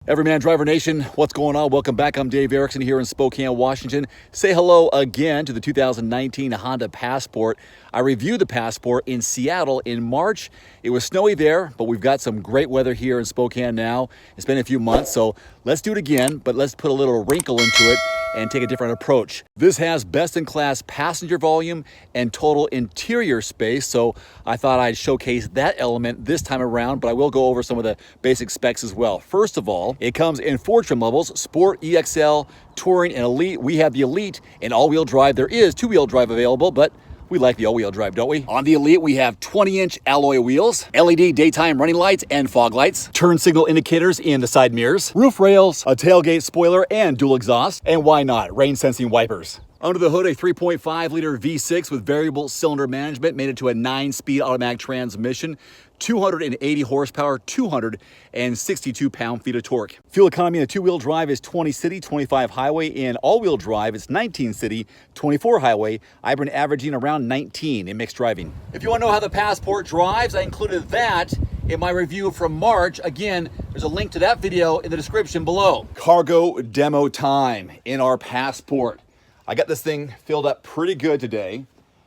Everyman Driver Nation, what's going on? Welcome back. I'm Dave Erickson here in Spokane, Washington. Say hello again to the 2019 Honda Passport. I reviewed the Passport in Seattle in March. It was snowy there, but we've got some great weather here in Spokane now. It's been a few months, so let's do it again, but let's put a little wrinkle into it and take a different approach. This has best-in-class passenger volume and total interior space, so I thought I'd showcase that element this time around, but I will go over some of the basic specs as well. First of all, it comes in 4 trim levels: Sport, EXL, Touring, and Elite. We have the Elite in all-wheel drive. There is 2-wheel drive available, but we like the all-wheel drive, don't we? On the Elite, we have 20-inch alloy wheels, LED daytime running lights and fog lights, turn signal indicators in the side mirrors, roof rails, a tailgate spoiler, and dual exhaust, and why not, rain-sensing wipers. Under the hood, a 3.5-liter V6 with variable cylinder management, made it to a 9-speed automatic transmission, 280 horsepower, 262 pound-feet of torque. Fuel economy in a 2-wheel drive is 20 city, 25 highway. In all-wheel drive, it's 19 city, 24 highway. I've been averaging around 19 in mixed driving. If you want to know how the Passport drives, I included that in my review from March. Again, there's a link to that video in the description below. Cargo demo time in our Passport. I got this thing filled up pretty good today.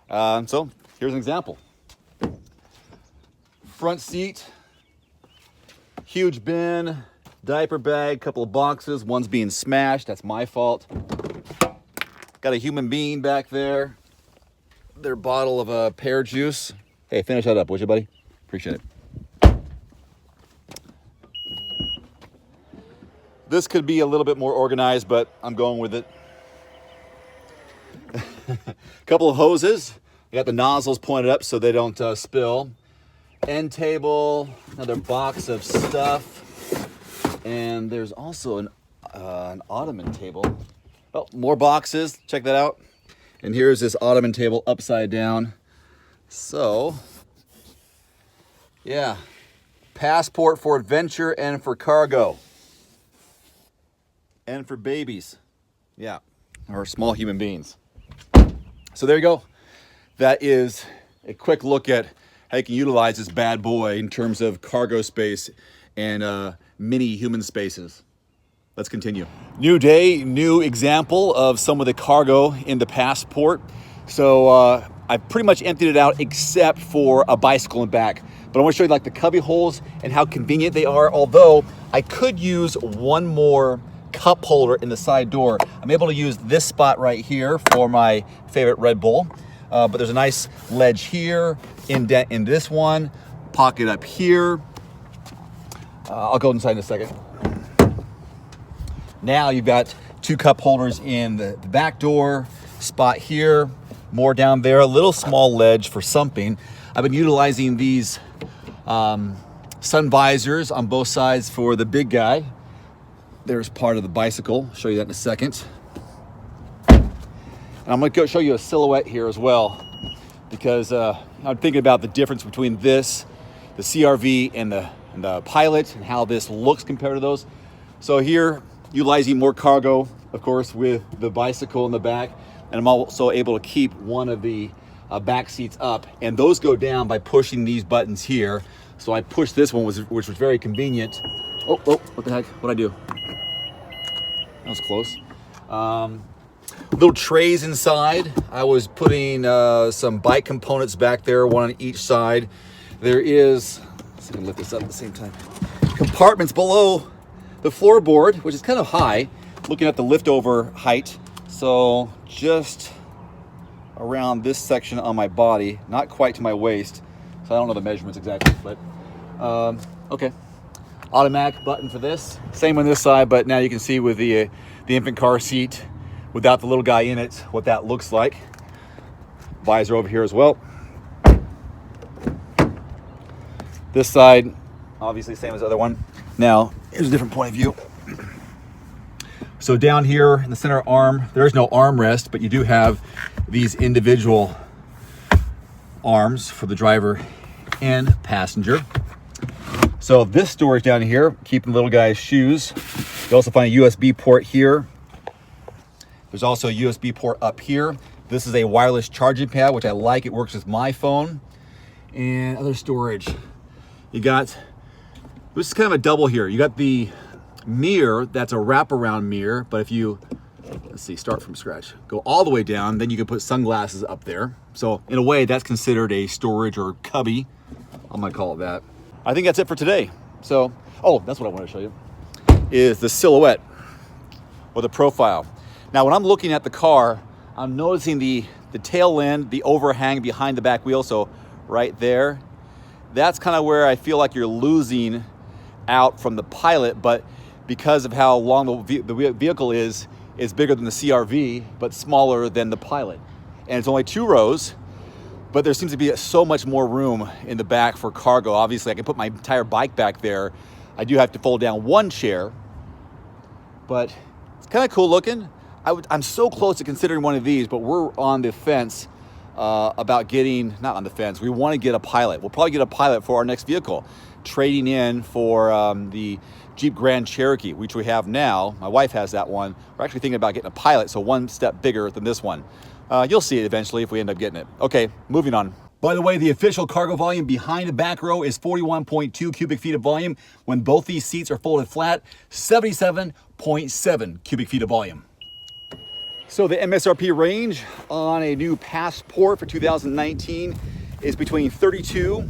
So here's an example. Front seat, huge bin, diaper bag, couple of boxes. One's being smashed, that's my fault. Got a human being back there. Their bottle of pear juice. Hey, finish that up, would you, buddy? Appreciate it. This could be a little bit more organized, but I'm going with it. Couple of hoses. I got the nozzles pointed up so they don't spill. End table, another box of stuff, and there's also an ottoman table. Oh, more boxes, check that out. And here's this ottoman table upside down. So, yeah, Passport for adventure and for cargo. And for babies, yeah, or small human beings. So there you go. That is a quick look at how you can utilize this bad boy in terms of cargo space and mini human spaces. Let's continue. New day, new example of some of the cargo in the Passport. So I've pretty much emptied it out except for a bicycle in back. But I want to show you like the cubby holes and how convenient they are. Although I could use one more cup holder in the side door. I'm able to use this spot right here for my favorite Red Bull. But there's a nice ledge here, indent in this one, pocket up here. I'll go inside in a second. Now you've got 2 cup holders in the back door, spot here, more down there, a little small ledge for something. I've been utilizing these sun visors on both sides for the big guy. There's part of the bicycle. I'll show you that in a second. And I'm going to go show you a silhouette here as well, because I'm thinking about the difference between this, the CRV, and the Pilot, and how this looks compared to those. So here, utilizing more cargo, of course, with the bicycle in the back, and I'm also able to keep one of the back seats up, and those go down by pushing these buttons here. So I pushed this one, which was very convenient. Oh, what the heck? What'd I do? That was close. Little trays inside. I was putting some bike components back there, one on each side. There is, let's see if I can lift this up at the same time, compartments below the floorboard, which is kind of high, looking at the liftover height. So just around this section on my body, not quite to my waist. So I don't know the measurements exactly, but okay. Automatic button for this. Same on this side, but now you can see with the infant car seat without the little guy in it, what that looks like. Visor over here as well. This side, obviously same as the other one. Now, here's a different point of view. So down here in the center arm, there is no armrest, but you do have these individual arms for the driver and passenger. So this storage down here, keeping the little guy's shoes. You also find a USB port here. There's also a USB port up here. This is a wireless charging pad, which I like. It works with my phone. And other storage. You got, this is kind of a double here. You got the mirror that's a wraparound mirror, but if you, let's see, start from scratch, go all the way down, then you can put sunglasses up there. So in a way, that's considered a storage or cubby. I'm gonna call it that. I think that's it for today. So, oh, that's what I want to show you, is the silhouette or the profile. Now, when I'm looking at the car, I'm noticing the tail end, the overhang behind the back wheel. So right there, that's kind of where I feel like you're losing out from the Pilot, but because of how long the vehicle is, it's bigger than the CR-V, but smaller than the Pilot. And it's only 2 rows, but there seems to be so much more room in the back for cargo. Obviously, I can put my entire bike back there. I do have to fold down 1 chair, but it's kind of cool looking. I'm so close to considering one of these, but we're on the fence about getting, not on the fence, we want to get a Pilot. We'll probably get a Pilot for our next vehicle, trading in for the Jeep Grand Cherokee, which we have now. My wife has that one. We're actually thinking about getting a Pilot, so 1 step bigger than this one. You'll see it eventually if we end up getting it. Okay, moving on. By the way, the official cargo volume behind the back row is 41.2 cubic feet of volume. When both these seats are folded flat, 77.7 cubic feet of volume. So the MSRP range on a new Passport for 2019 is between 32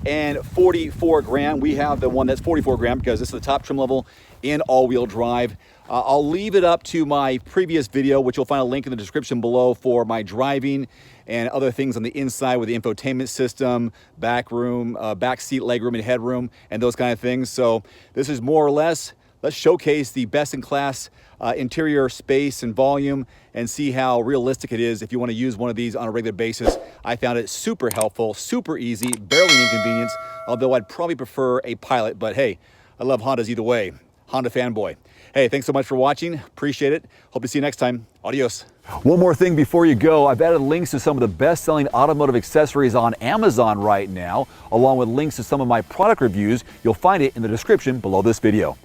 and 44 grand. We have the one that's 44 grand because this is the top trim level in all-wheel drive. I'll leave it up to my previous video, which you'll find a link in the description below, for my driving and other things on the inside with the infotainment system, back room, back seat, leg room, and headroom, and those kind of things. So this is more or less, let's showcase the best-in-class interior space and volume and see how realistic it is if you want to use one of these on a regular basis. I found it super helpful, super easy, barely inconvenience, although I'd probably prefer a Pilot, but hey, I love Hondas either way. Honda fanboy. Hey, thanks so much for watching. Appreciate it. Hope to see you next time. Adios. One more thing before you go. I've added links to some of the best-selling automotive accessories on Amazon right now, along with links to some of my product reviews. You'll find it in the description below this video.